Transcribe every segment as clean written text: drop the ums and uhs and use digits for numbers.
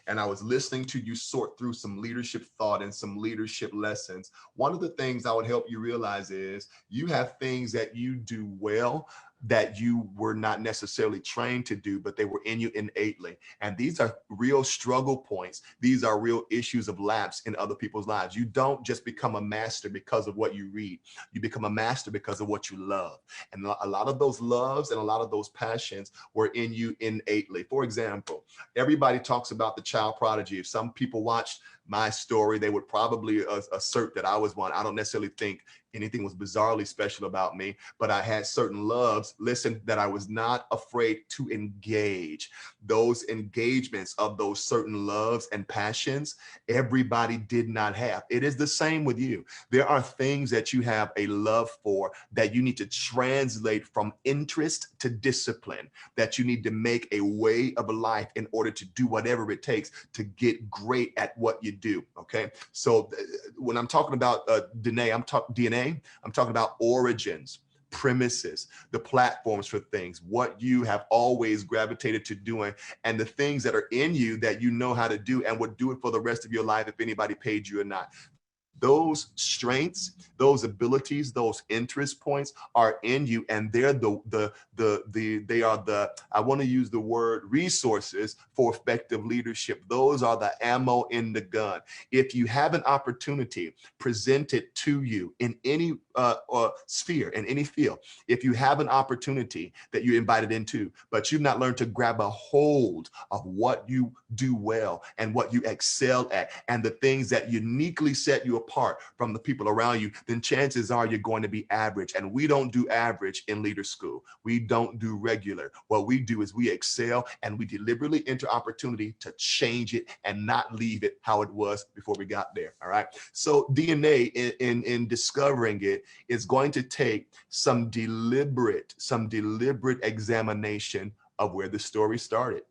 and I was listening to you sort through some leadership thought and some leadership lessons, one of the things I would help you realize is you have things that you do well that you were not necessarily trained to do, but they were in you innately. And these are real struggle points. These are real issues of lapse in other people's lives. You don't just become a master because of what you read. You become a master because of what you love. And a lot of those loves and a lot of those passions were in you innately. For example, everybody talks about the child prodigy. If some people watched my story, they would probably assert that I was one. I don't necessarily think anything was bizarrely special about me, but I had certain loves, listen, that I was not afraid to engage. Those engagements of those certain loves and passions, everybody did not have. It is the same with you. There are things that you have a love for that you need to translate from interest to discipline, that you need to make a way of life in order to do whatever it takes to get great at what you do, okay? So when I'm talking about DNA, I'm talking about origins, premises, the platforms for things, what you have always gravitated to doing, and the things that are in you that you know how to do and would do it for the rest of your life if anybody paid you or not. Those strengths, those abilities, those interest points are in you, and they're they are the, I want to use the word resources for effective leadership. Those are the ammo in the gun. If you have an opportunity presented to you in any sphere, in any field, if you have an opportunity that you're invited into, but you've not learned to grab a hold of what you do well and what you excel at and the things that uniquely set you apart from the people around you, then chances are you're going to be average. And we don't do average in leader school. We don't do regular. What we do is we excel and we deliberately enter opportunity to change it and not leave it how it was before we got there. All right. So DNA in discovering it is going to take some deliberate examination of where the story started.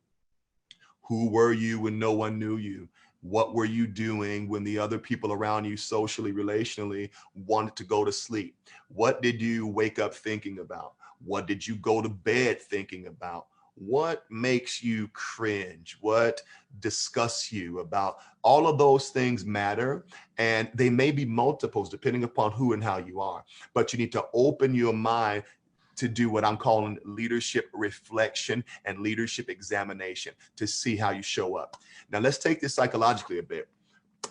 Who were you when no one knew you? What were you doing when the other people around you socially, relationally wanted to go to sleep? What did you wake up thinking about? What did you go to bed thinking about? What makes you cringe? What disgusts you? About all of those things matter, and they may be multiples depending upon who and how you are, but you need to open your mind to do what I'm calling leadership reflection and leadership examination to see how you show up. Now, let's take this psychologically a bit.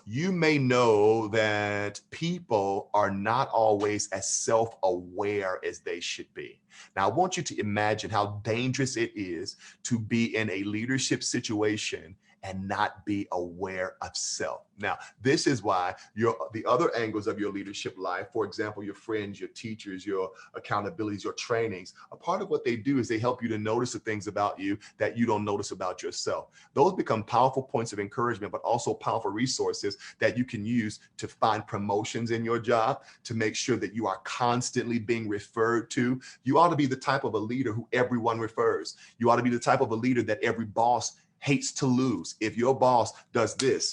You may know that people are not always as self-aware as they should be. Now, I want you to imagine how dangerous it is to be in a leadership situation and not be aware of self. Now, this is why the other angles of your leadership life, for example, your friends, your teachers, your accountabilities, your trainings, a part of what they do is they help you to notice the things about you that you don't notice about yourself. Those become powerful points of encouragement, but also powerful resources that you can use to find promotions in your job, to make sure that you are constantly being referred to. You ought to be the type of a leader who everyone refers. You ought to be the type of a leader that every boss hates to lose. If your boss does this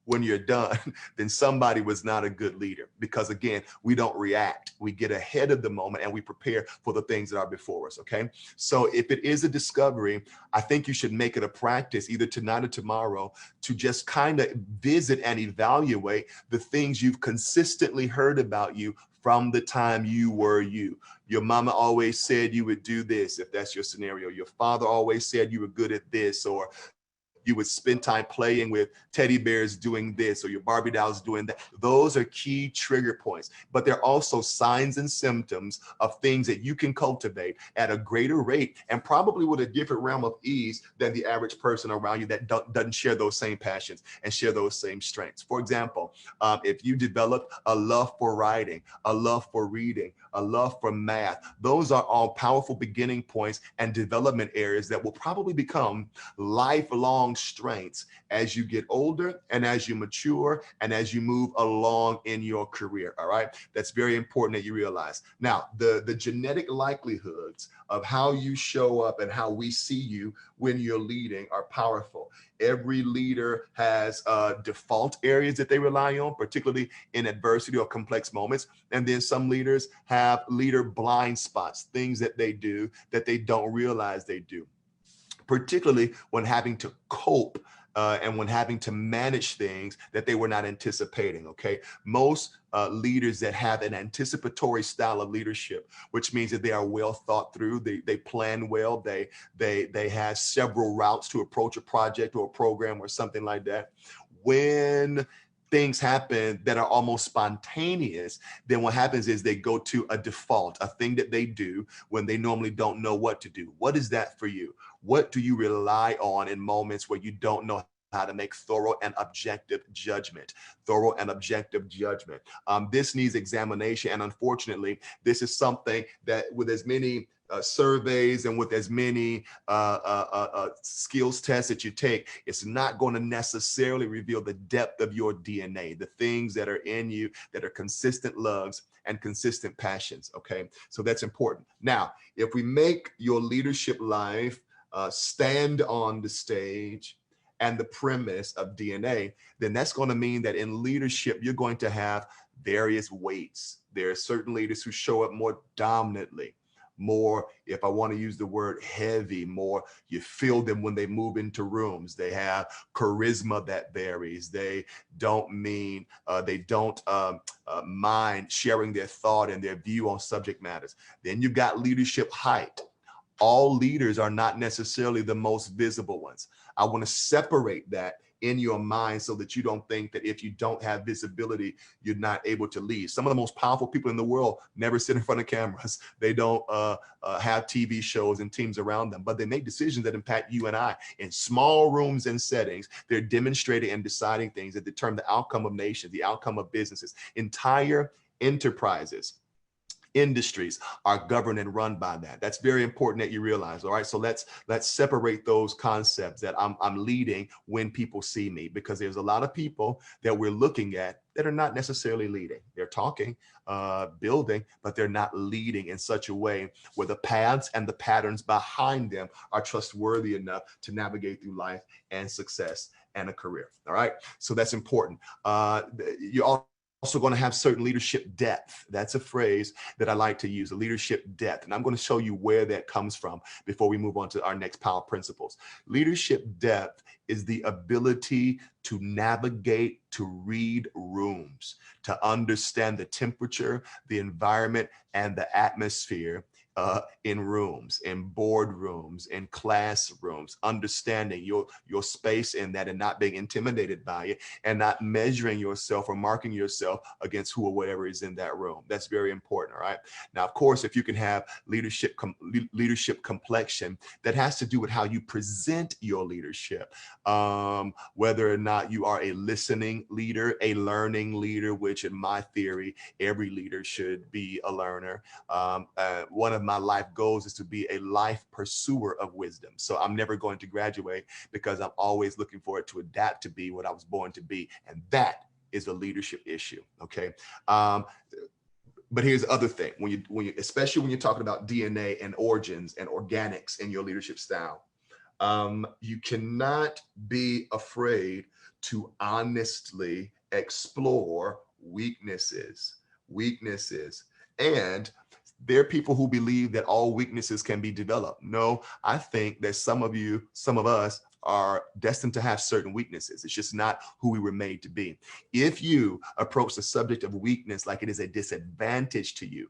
when you're done, then somebody was not a good leader, because again, we don't react. We get ahead of the moment and we prepare for the things that are before us, okay? So if it is a discovery, I think you should make it a practice either tonight or tomorrow to just kind of visit and evaluate the things you've consistently heard about you from the time you were you. Your mama always said you would do this, if that's your scenario. Your father always said you were good at this, or you would spend time playing with teddy bears doing this, or your Barbie dolls doing that. Those are key trigger points, but they're also signs and symptoms of things that you can cultivate at a greater rate and probably with a different realm of ease than the average person around you that doesn't share those same passions and share those same strengths. For example, if you develop a love for writing, a love for reading, a love for math, those are all powerful beginning points and development areas that will probably become lifelong strengths as you get older and as you mature and as you move along in your career. All right. That's very important that you realize. Now, the genetic likelihoods of how you show up and how we see you when you're leading are powerful. Every leader has default areas that they rely on, particularly in adversity or complex moments. And then some leaders have leader blind spots, things that they do that they don't realize they do, particularly when having to cope and when having to manage things that they were not anticipating. Okay, most leaders that have an anticipatory style of leadership, which means that they are well thought through, they plan well, they have several routes to approach a project or a program or something like that. When things happen that are almost spontaneous, then what happens is they go to a default, a thing that they do when they normally don't know what to do. What is that for you? What do you rely on in moments where you don't know how to make thorough and objective judgment? Thorough and objective judgment. This needs examination. And unfortunately, this is something that with as many surveys and with as many skills tests that you take, it's not going to necessarily reveal the depth of your DNA, the things that are in you that are consistent loves and consistent passions. Okay, so that's important. Now, if we make your leadership life stand on the stage and the premise of DNA, then that's going to mean that in leadership, you're going to have various weights. There are certain leaders who show up more dominantly, more, if I want to use the word heavy, more you feel them when they move into rooms. They have charisma that varies. They don't mind sharing their thought and their view on subject matters. Then you've got leadership height. All leaders are not necessarily the most visible ones. I want to separate that in your mind so that you don't think that if you don't have visibility, you're not able to lead. Some of the most powerful people in the world never sit in front of cameras. They don't have TV shows and teams around them, but they make decisions that impact you and I in small rooms and settings. They're demonstrating and deciding things that determine the outcome of nations, the outcome of businesses, entire enterprises. Industries are governed and run by that. That's very important that you realize. All right, so let's separate those concepts that I'm leading when people see me, because there's a lot of people that we're looking at that are not necessarily leading. They're talking, building, but they're not leading in such a way where the paths and the patterns behind them are trustworthy enough to navigate through life and success and a career. All right, so that's important. You also going to have certain leadership depth. That's a phrase that I like to use, a leadership depth. And I'm going to show you where that comes from before we move on to our next power principles. Leadership depth is the ability to navigate, to read rooms, to understand the temperature, the environment, and the atmosphere in rooms, in boardrooms, in classrooms, understanding your space in that and not being intimidated by it and not measuring yourself or marking yourself against who or whatever is in that room. That's very important, all right? Now, of course, if you can have leadership complexion, that has to do with how you present your leadership, whether or not you are a listening leader, a learning leader, which in my theory, every leader should be a learner. One of my life goals is to be a life pursuer of wisdom. So I'm never going to graduate because I'm always looking for it to adapt to be what I was born to be. And that is a leadership issue. Okay. But here's the other thing, when you especially when you're talking about DNA and origins and organics in your leadership style, you cannot be afraid to honestly explore weaknesses. And there are people who believe that all weaknesses can be developed. No, I think that some of us are destined to have certain weaknesses. It's just not who we were made to be. If you approach the subject of weakness like it is a disadvantage to you,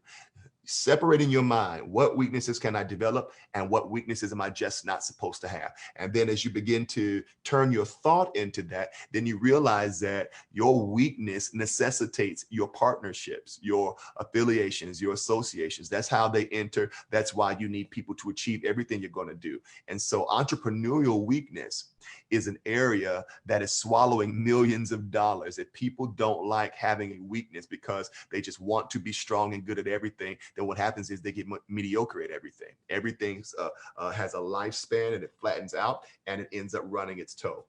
separate in your mind, what weaknesses can I develop and what weaknesses am I just not supposed to have? And then as you begin to turn your thought into that, then you realize that your weakness necessitates your partnerships, your affiliations, your associations. That's how they enter. That's why you need people to achieve everything you're going to do. And so entrepreneurial weakness is an area that is swallowing millions of dollars. If people don't like having a weakness because they just want to be strong and good at everything, then what happens is they get mediocre at everything. Everything has a lifespan and it flattens out and it ends up running its toe.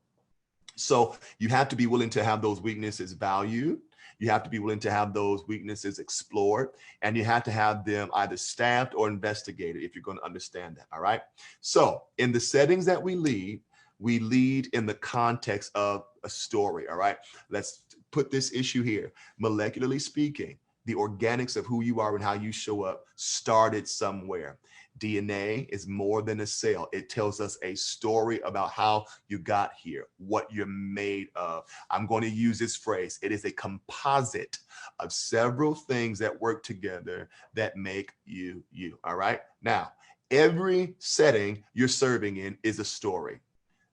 So you have to be willing to have those weaknesses valued. You have to be willing to have those weaknesses explored, and you have to have them either staffed or investigated if you're going to understand that. All right. So in the settings that we lead in the context of a story. All right. Let's put this issue here. Molecularly speaking, the organics of who you are and how you show up started somewhere. DNA is more than a cell. It tells us a story about how you got here, what you're made of. I'm going to use this phrase. It is a composite of several things that work together that make you, you. All right. Now, every setting you're serving in is a story.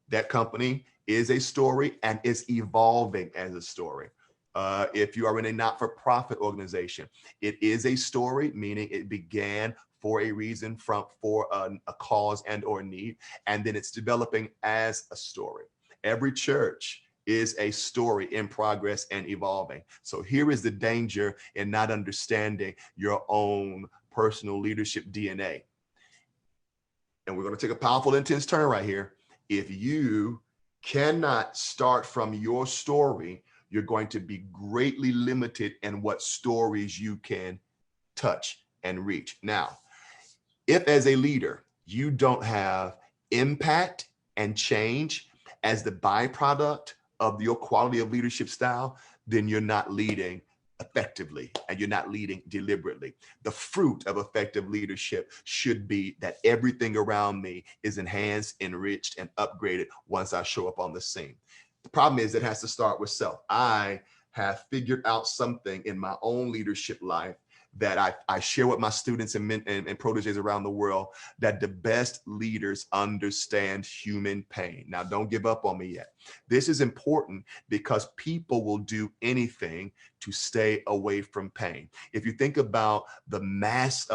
That company is a story and is evolving as a story. If you are in a not-for-profit organization, it is a story, meaning it began for a reason, for a cause and or need, and then it's developing as a story. Every church is a story in progress and evolving. So here is the danger in not understanding your own personal leadership DNA. And we're going to take a powerful, intense turn right here. If you cannot start from your story, you're going to be greatly limited in what stories you can touch and reach. Now, if as a leader, you don't have impact and change as the byproduct of your quality of leadership style, then you're not leading effectively and you're not leading deliberately. The fruit of effective leadership should be that everything around me is enhanced, enriched, and upgraded once I show up on the scene. The problem is it has to start with self. I have figured out something in my own leadership life that I share with my students and proteges around the world, that the best leaders understand human pain. Now, don't give up on me yet. This is important because people will do anything to stay away from pain. If you think about the mass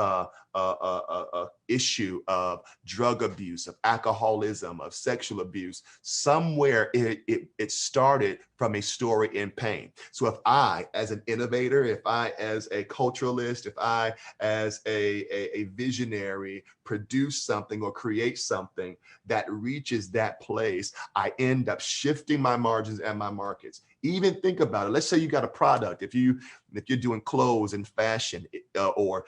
issue of drug abuse, of alcoholism, of sexual abuse, somewhere it started from a story in pain. So if I, as an innovator, if I, as a culturalist, if I, as a visionary, produce something or create something that reaches that place, I end up shifting my margins and my markets. Even think about it. Let's say you got a product. If you're doing clothes and fashion, or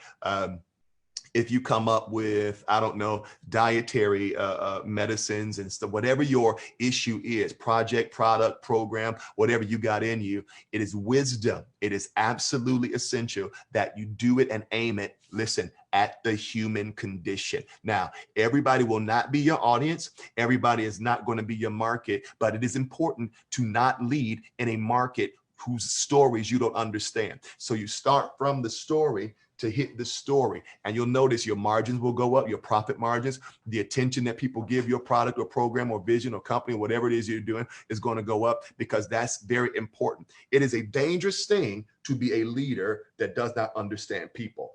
if you come up with, I don't know, dietary medicines and stuff, whatever your issue is, project, product, program, whatever you got in you, it is wisdom. It is absolutely essential that you do it and aim it, listen, at the human condition. Now, everybody will not be your audience. Everybody is not going to be your market, but it is important to not lead in a market whose stories you don't understand. So you start from the story to hit the story, and you'll notice your margins will go up, your profit margins, the attention that people give your product or program or vision or company, whatever it is you're doing, is going to go up, because that's very important. It is a dangerous thing to be a leader that does not understand people.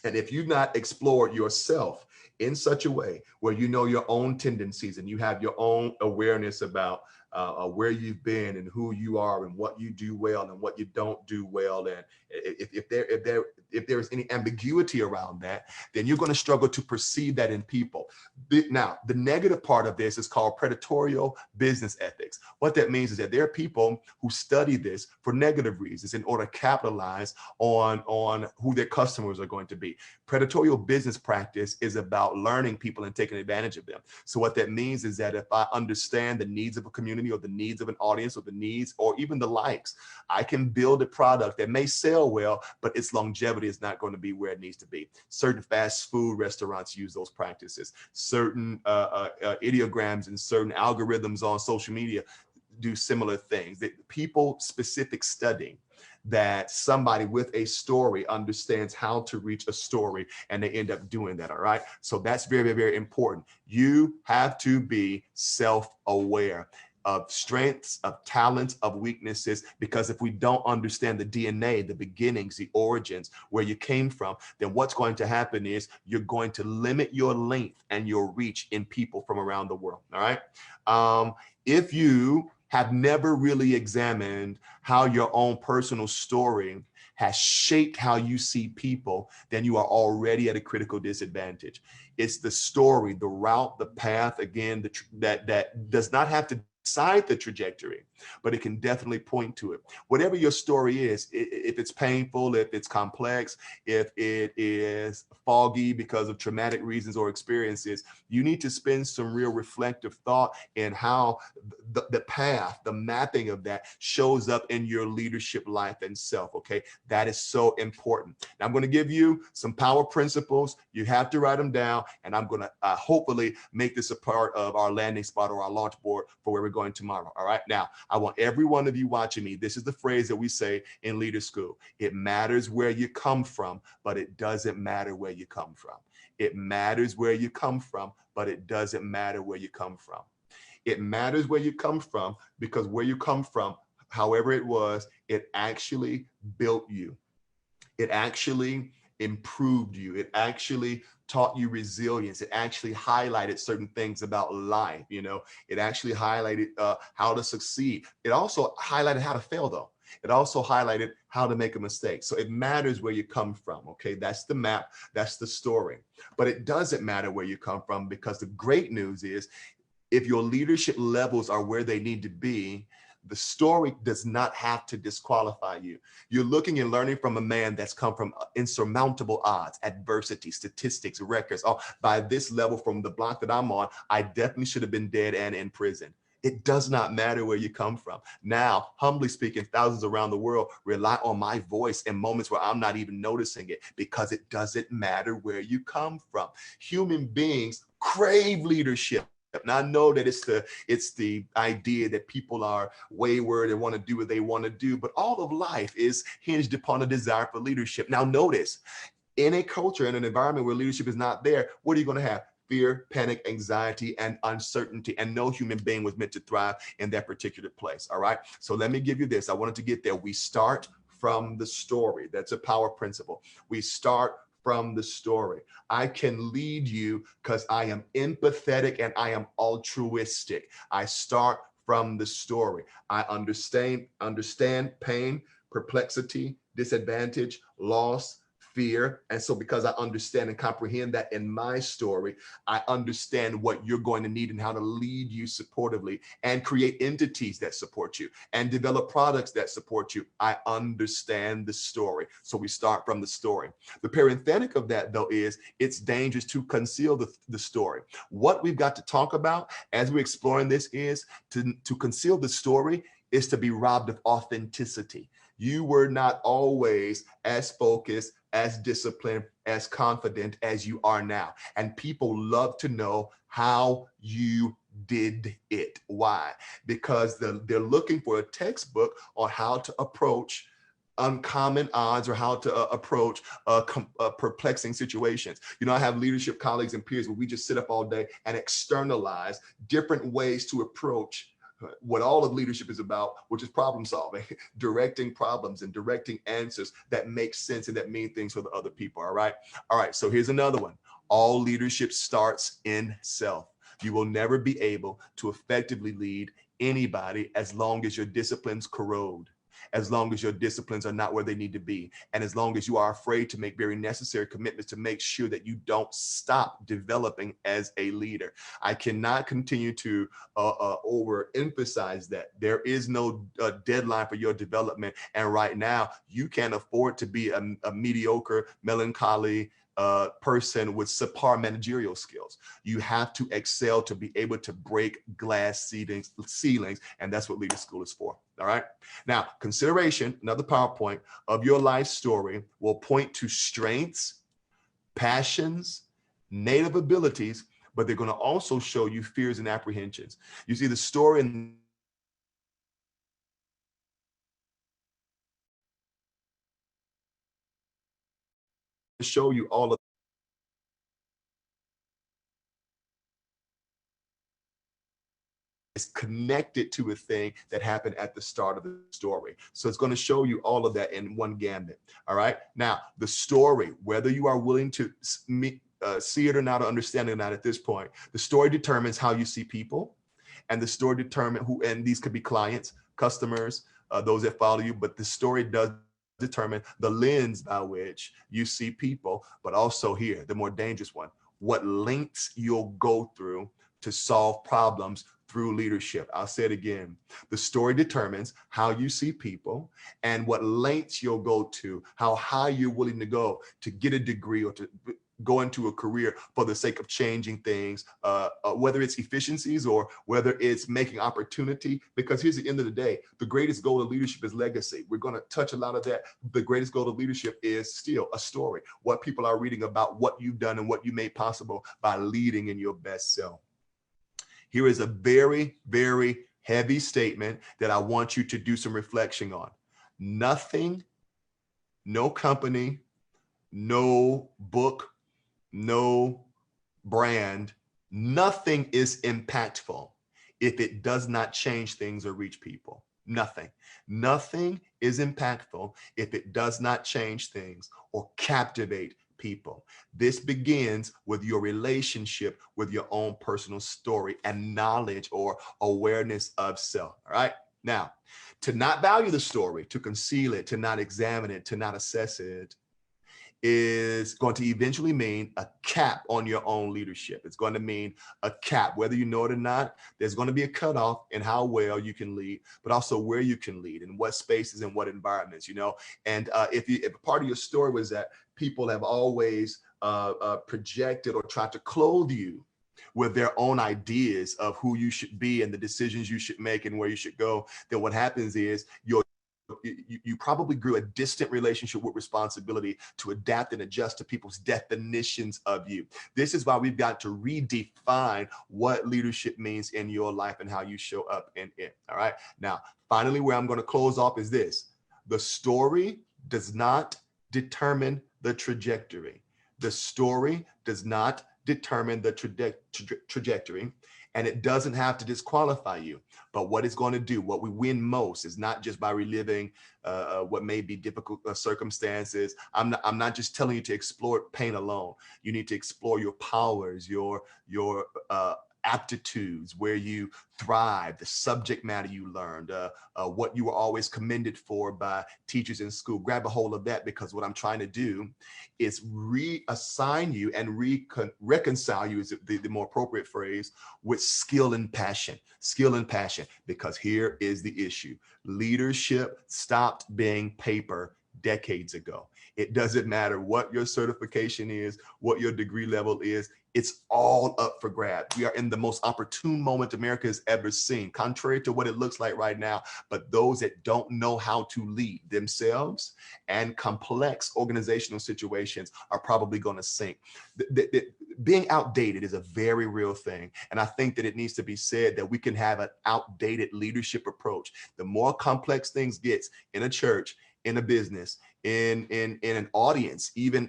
And if you've not explored yourself in such a way where you know your own tendencies and you have your own awareness about where you've been and who you are and what you do well and what you don't do well, and if there is any ambiguity around that, then you're going to struggle to perceive that in people. Now, the negative part of this is called predatorial business ethics. What that means is that there are people who study this for negative reasons in order to capitalize on who their customers are going to be. Predatorial business practice is about learning people and taking advantage of them. So what that means is that if I understand the needs of a community or the needs of an audience or the needs or even the likes, I can build a product that may sell well, but its longevity is not going to be where it needs to be. Certain fast food restaurants use those practices. Certain ideograms and certain algorithms on social media do similar things. People specific studying that somebody with a story understands how to reach a story, and they end up doing that. All right. So that's very, very, very important. You have to be self-aware of strengths, of talents, of weaknesses, because if we don't understand the DNA, the beginnings, the origins, where you came from, then what's going to happen is you're going to limit your length and your reach in people from around the world. All right. If you have never really examined how your own personal story has shaped how you see people, then you are already at a critical disadvantage. It's the story, the route, the path, again, that does not have to decide the trajectory, but it can definitely point to it. Whatever your story is, if it's painful, if it's complex, if it is foggy because of traumatic reasons or experiences, you need to spend some real reflective thought in how the path, the mapping of that shows up in your leadership life and self, okay? That is so important. Now, I'm going to give you some power principles. You have to write them down, and I'm going to hopefully make this a part of our landing spot or our launch board for where we're going tomorrow. All right. Now, I want every one of you watching me. This is the phrase that we say in leader school. It matters where you come from, but it doesn't matter where you come from. It matters where you come from, but it doesn't matter where you come from. It matters where you come from, because where you come from, however it was, it actually built you. It actually improved you. It actually taught you resilience. It actually highlighted certain things about life. You know, it actually highlighted how to succeed. It also highlighted how to fail, though. It also highlighted how to make a mistake. So it matters where you come from. Okay, that's the map. That's the story. But it doesn't matter where you come from, because the great news is, if your leadership levels are where they need to be, the story does not have to disqualify you. You're looking and learning from a man that's come from insurmountable odds, adversity, statistics, records. Oh, by this level from the block that I'm on, I definitely should have been dead and in prison. It does not matter where you come from. Now, humbly speaking, thousands around the world rely on my voice in moments where I'm not even noticing it, because it doesn't matter where you come from. Human beings crave leadership. Now, I know that it's the idea that people are wayward and want to do what they want to do, but all of life is hinged upon a desire for leadership. Now, notice, in a culture, in an environment where leadership is not there, what are you going to have? Fear, panic, anxiety, and uncertainty. And no human being was meant to thrive in that particular place. All right. So let me give you this. I wanted to get there. We start from the story. That's a power principle. We start from the story. I can lead you because I am empathetic and I am altruistic. I start from the story. I understand pain, perplexity, disadvantage, loss, fear. And so because I understand and comprehend that in my story, I understand what you're going to need and how to lead you supportively and create entities that support you and develop products that support you. I understand the story. So we start from the story. The parenthetic of that, though, is it's dangerous to conceal the story. What we've got to talk about as we're exploring this is to conceal the story is to be robbed of authenticity. You were not always as focused, as disciplined, as confident as you are now. And people love to know how you did it. Why? Because they're looking for a textbook on how to approach uncommon odds or how to approach perplexing situations. You know, I have leadership colleagues and peers where we just sit up all day and externalize different ways to approach what all of leadership is about, which is problem solving, directing problems and directing answers that make sense and that mean things for the other people. All right. All right. So here's another one. All leadership starts in self. You will never be able to effectively lead anybody as long as your disciplines corrode, as long as your disciplines are not where they need to be, and as long as you are afraid to make very necessary commitments to make sure that you don't stop developing as a leader. I cannot continue to overemphasize that. There is no deadline for your development, and right now you can't afford to be a mediocre, melancholy person with subpar managerial skills. You have to excel to be able to break glass ceilings, and that's what leader school is for. All right. Now, consideration, another PowerPoint of your life story will point to strengths, passions, native abilities, but they're going to also show you fears and apprehensions. You see, the story and show you all of is connected to a thing that happened at the start of the story. So it's going to show you all of that in one gambit. All right. Now, the story, whether you are willing to see it or not, or understand it or not at this point, the story determines how you see people, and the story determines who, and these could be clients, customers, those that follow you, but the story does determine the lens by which you see people, but also here, the more dangerous one, what lengths you'll go through to solve problems through leadership. I'll say it again. The story determines how you see people and what lengths you'll go to, how high you're willing to go to get a degree or to go into a career for the sake of changing things, whether it's efficiencies or whether it's making opportunity. Because here's the end of the day, the greatest goal of leadership is legacy. We're going to touch a lot of that. The greatest goal of leadership is still a story, what people are reading about what you've done and what you made possible by leading in your best self. Here is a very, very heavy statement that I want you to do some reflection on. Nothing, no company, no book, no brand, nothing is impactful if it does not change things or reach people. Nothing. Nothing is impactful if it does not change things or captivate people. This begins with your relationship with your own personal story and knowledge or awareness of self. All right. Now, to not value the story, to conceal it, to not examine it, to not assess it, is going to eventually mean a cap on your own leadership. It's going to mean a cap, whether you know it or not. There's going to be a cutoff in how well you can lead, but also where you can lead and what spaces and what environments, you know. And if a part of your story was that people have always projected or tried to clothe you with their own ideas of who you should be and the decisions you should make and where you should go, then what happens is you probably grew a distant relationship with responsibility to adapt and adjust to people's definitions of you. This is why we've got to redefine what leadership means in your life and how you show up in it. All right. Now, finally, where I'm going to close off is this. The story does not determine the trajectory. The story does not determine the trajectory, and it doesn't have to disqualify you. But what it's going to do, what we win most, is not just by reliving what may be difficult circumstances. I'm not just telling you to explore pain alone. You need to explore your powers, your aptitudes, where you thrive, the subject matter you learned, what you were always commended for by teachers in school. Grab a hold of that, because what I'm trying to do is reassign you and reconcile you, is the more appropriate phrase, with skill and passion. Skill and passion, because here is the issue. Leadership stopped being paper decades ago. It doesn't matter what your certification is, what your degree level is. It's all up for grabs. We are in the most opportune moment America has ever seen, contrary to what it looks like right now. But those that don't know how to lead themselves and complex organizational situations are probably going to sink. Being outdated is a very real thing. And I think that it needs to be said that we can have an outdated leadership approach. The more complex things get in a church, in a business, in an audience, even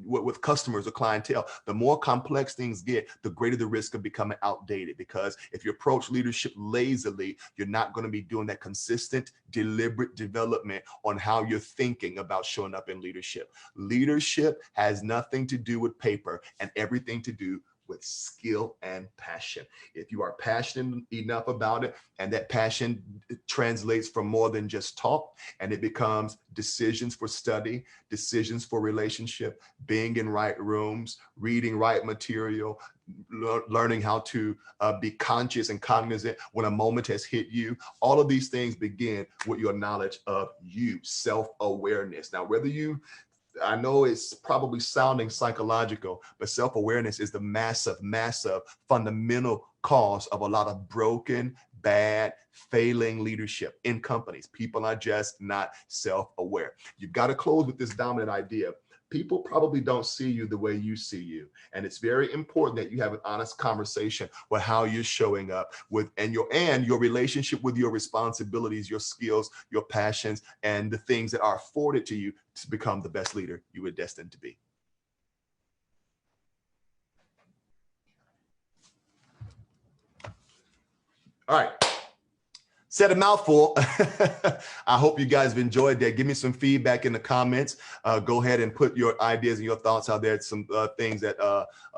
with customers or clientele, the more complex things get, the greater the risk of becoming outdated. Because if you approach leadership lazily, you're not going to be doing that consistent, deliberate development on how you're thinking about showing up in leadership. Leadership has nothing to do with paper and everything to do with skill and passion. If you are passionate enough about it, and that passion translates from more than just talk, and it becomes decisions for study, decisions for relationship, being in right rooms, reading right material, learning how to be conscious and cognizant when a moment has hit you. All of these things begin with your knowledge of you, self-awareness. Now, I know it's probably sounding psychological, but self-awareness is the massive, massive fundamental cause of a lot of broken, bad, failing leadership in companies. People are just not self-aware. You've got to close with this dominant idea. People probably don't see you the way you see you. And it's very important that you have an honest conversation with how you're showing up and your relationship with your responsibilities, your skills, your passions, and the things that are afforded to you to become the best leader you were destined to be. All right. Said a mouthful. I hope you guys have enjoyed that. Give me some feedback in the comments. Go ahead and put your ideas and your thoughts out there. Some things that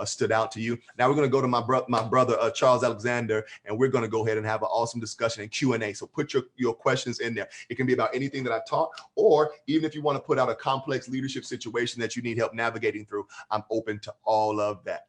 stood out to you. Now we're going to go to my brother, Charles Alexander, and we're going to go ahead and have an awesome discussion and Q&A. So put your questions in there. It can be about anything that I taught, or even if you want to put out a complex leadership situation that you need help navigating through, I'm open to all of that.